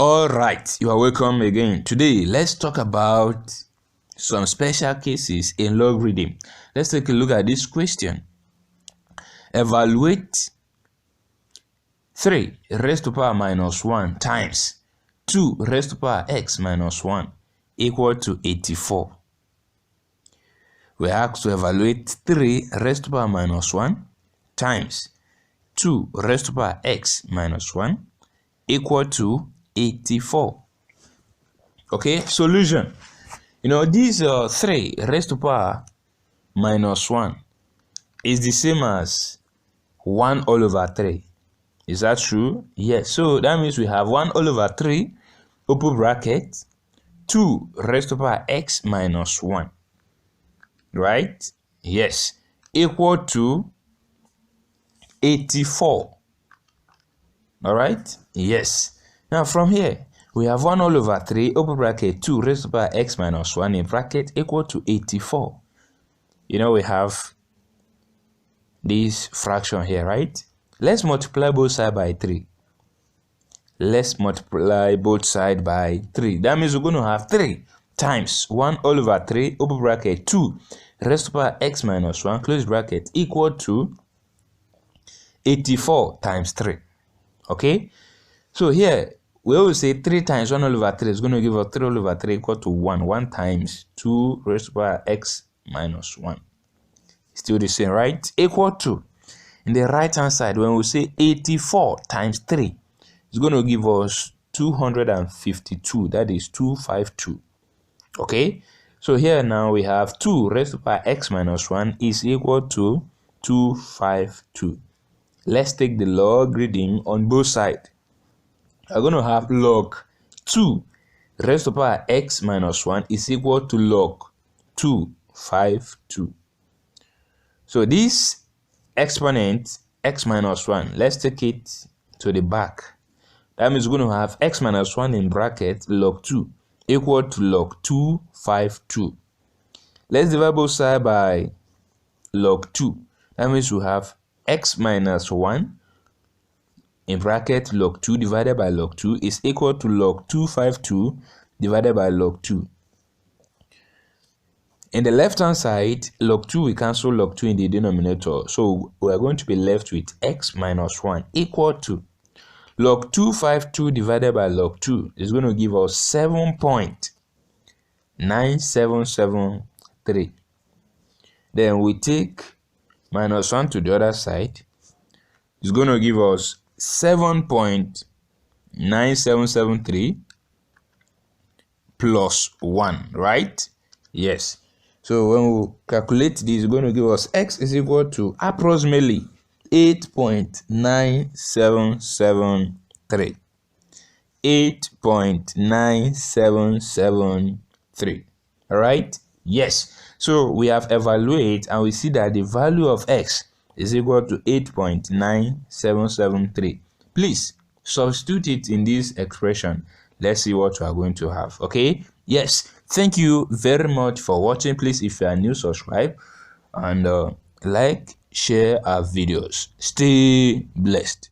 All right, you are welcome again. Today, let's talk about some special cases in logarithm. Let's take a look at this question. Evaluate 3 raised to power minus 1 times 2 raised to power x minus 1 equal to 84. We are asked to evaluate 3 raised to power minus 1 times 2 raised to power x minus 1 equal to 84. Okay, solution. These 3 raised to power minus 1 is the same as 1 all over 3. Is that true? Yes. So that means we have 1 all over 3, open bracket, 2 raised to power x minus 1. Right? Yes. Equal to 84. All right? Yes. Now from here, we have 1 all over 3, open bracket, 2 raised to power x minus 1 in bracket equal to 84. We have this fraction here, right? Let's multiply both sides by 3. Let's multiply both sides by 3. That means we're going to have 3 times 1 all over 3, open bracket, 2 raised to power x minus 1, close bracket, equal to 84 times 3. Okay? So here, we always say 3 times 1 all over 3 is going to give us 3 all over 3 equal to 1. 1 times 2 raised to power x minus 1. Still the same, right? Equal to, in the right hand side, when we say 84 times 3, it's going to give us 252. That is 252. Okay? So here now we have 2 raised to power x minus 1 is equal to 252. Let's take the logarithm on both sides. We're going to have log 2 raised to power x minus 1 is equal to log 252. So this exponent x minus 1, let's take it to the back. That means we're going to have x minus 1 in bracket log 2 equal to log 252. Let's divide both sides by log 2. That means we have x minus 1 in bracket log 2 divided by log 2 is equal to log 252 divided by log 2. In the left hand side, log 2 we cancel log 2 in the denominator. So we are going to be left with x minus 1 equal to log 252 divided by log 2 is going to give us 7.9773. Then we take minus 1 to the other side. It's going to give us 7.9773 plus 1, right? Yes. So when we calculate this, it's going to give us x is equal to approximately 8.9773. 8.9773. All right? Yes. So we have evaluated and we see that the value of x is equal to 8.9773. Please substitute it in this expression. Let's see what we are going to have. Okay? Yes. Thank you very much for watching. Please, if you are new, subscribe and like, share our videos. Stay blessed.